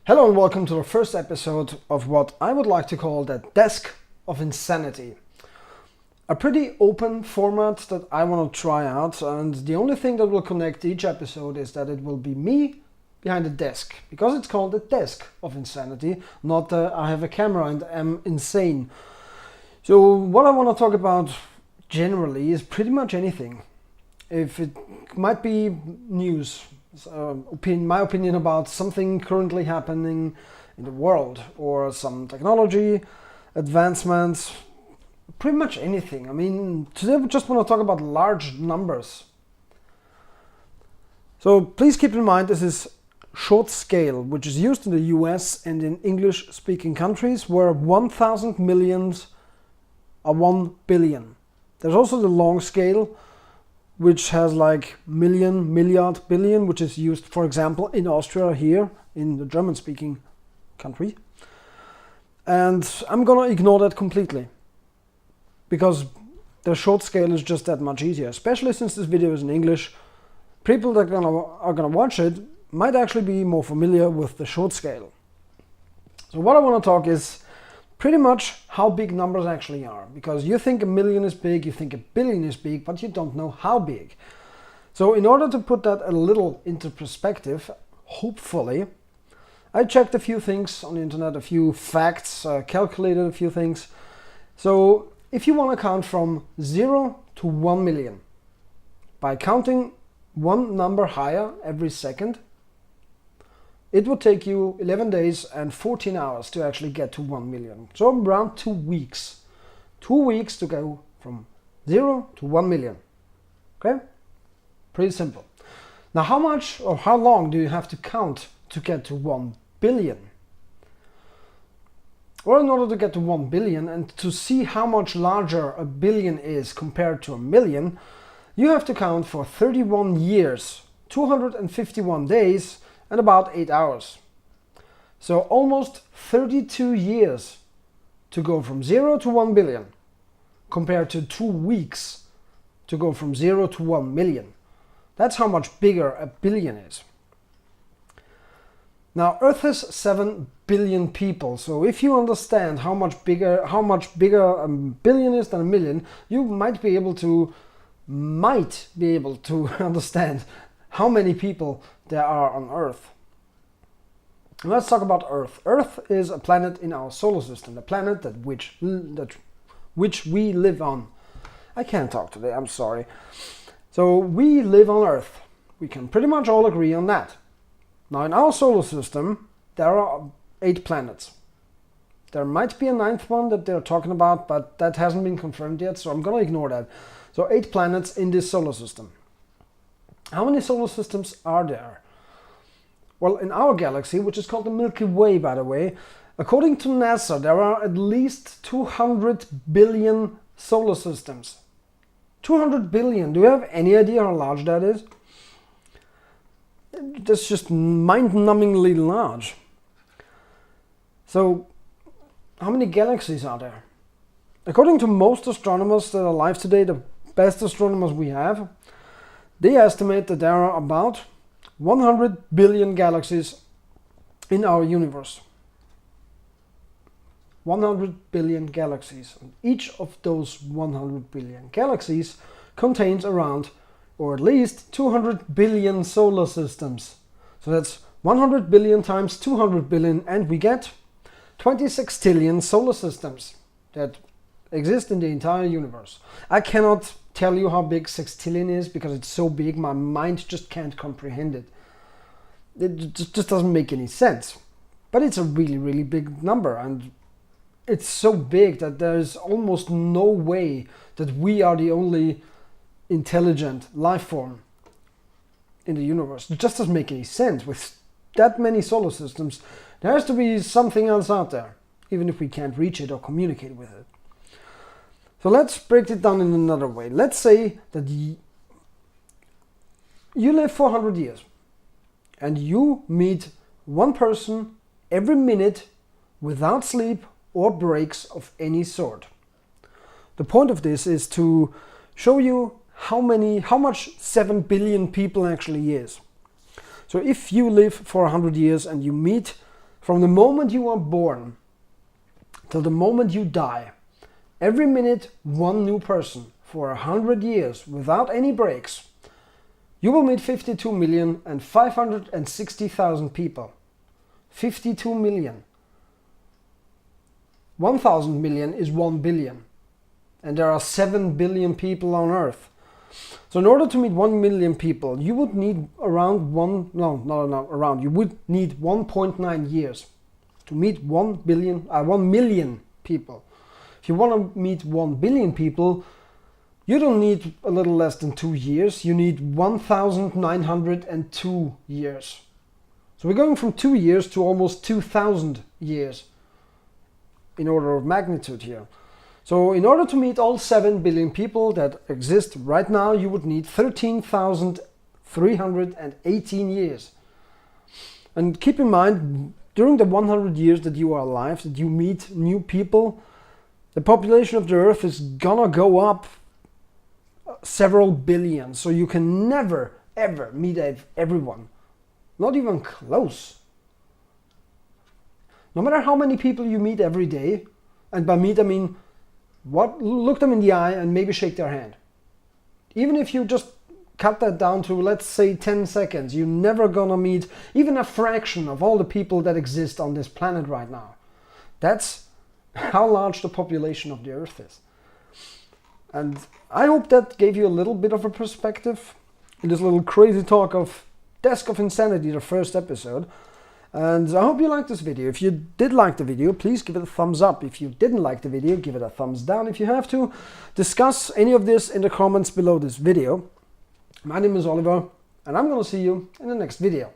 Hello and welcome to the first episode of what I would like to call the Desk of Insanity. A pretty open format that I want to try out, and the only thing that will connect each episode is that it will be me behind the desk, because it's called the Desk of Insanity, not I have a camera and am insane. So what I want to talk about generally is pretty much anything. If it might be news, my opinion about something currently happening in the world, or some technology advancements, pretty much anything. I mean, today we just want to talk about large numbers. So please keep in mind this is short scale, which is used in the US and in English speaking countries where 1,000 millions are 1 billion. There's also the long scale, which has like million, milliard, billion, which is used, for example, in Austria here, in the German-speaking country. And I'm gonna ignore that completely, because the short scale is just that much easier, especially since this video is in English. People that are gonna watch it might actually be more familiar with the short scale. So what I wanna talk is pretty much how big numbers actually are, because you think a million is big, you think a billion is big, but you don't know how big. So in order to put that a little into perspective, hopefully, I checked a few things on the internet, a few facts, calculated a few things. So if you want to count from 0 to 1 million, by counting one number higher every second, it would take you 11 days and 14 hours to actually get to 1 million. So around 2 weeks. 2 weeks to go from 0 to 1 million. Okay? Pretty simple. Now how much or how long do you have to count to get to 1 billion? Well, in order to get to 1 billion and to see how much larger a billion is compared to a million, you have to count for 31 years, 251 days, and about 8 hours. So almost 32 years to go from 0 to 1 billion, compared to 2 weeks to go from 0 to 1 million. That's how much bigger a billion is. Now Earth has 7 billion people, so if you understand how much bigger a billion is than a million, you might be able to understand how many people there are on Earth. Let's talk about Earth. Earth is a planet in our solar system, the planet that which we live on. I can't talk today, I'm sorry. So we live on Earth. We can pretty much all agree on that. Now in our solar system, there are 8 planets. There might be a 9th one that they're talking about, but that hasn't been confirmed yet, so I'm gonna ignore that. So 8 planets in this solar system. How many solar systems are there? Well, in our galaxy, which is called the Milky Way, by the way, according to NASA, there are at least 200 billion solar systems. 200 billion. Do you have any idea how large that is? That's just mind-numbingly large. So, how many galaxies are there? According to most astronomers that are alive today, the best astronomers we have, they estimate that there are about 100 billion galaxies in our universe. 100 billion galaxies. And each of those 100 billion galaxies contains around, or at least, 200 billion solar systems. So that's 100 billion times 200 billion, and we get 26 trillion solar systems that exist in the entire universe. I cannot tell you how big 6 trillion is because it's so big my mind just can't comprehend it. It just doesn't make any sense. But it's a really, really big number, and it's so big that there's almost no way that we are the only intelligent life form in the universe. It just doesn't make any sense. With that many solar systems, there has to be something else out there, even if we can't reach it or communicate with it. So let's break it down in another way. Let's say that you live 400 years and you meet one person every minute without sleep or breaks of any sort. The point of this is to show you how much 7 billion people actually is. So if you live for 100 years and you meet From the moment you are born till the moment you die, every minute one new person for 100 years without any breaks, you will meet 52,560,000 people. 52 million. 1,000 million is 1 billion. And there are 7 billion people on Earth. So in order to meet 1 million people, you would need around you would need 1.9 years to meet 1 million people. If you want to meet 1 billion people, you don't need a little less than 2 years. You need 1,902 years. So we're going from 2 years to almost 2,000 years in order of magnitude here. So in order to meet all 7 billion people that exist right now, you would need 13,318 years. And keep in mind, during the 100 years that you are alive, that you meet new people, the population of the Earth is gonna go up several billion. So you can never, ever meet everyone. Not even close. No matter how many people you meet every day, and by meet I mean look them in the eye and maybe shake their hand. Even if you just cut that down to, let's say, 10 seconds, you're never gonna meet even a fraction of all the people that exist on this planet right now. That's how large the population of the Earth is. And I hope that gave you a little bit of a perspective in this little crazy talk of Desk of Insanity, the first episode. And I hope you liked this video. If you did like the video, please give it a thumbs up. If you didn't like the video, give it a thumbs down. If you have to, discuss any of this in the comments below this video. My name is Oliver, and I'm going to see you in the next video.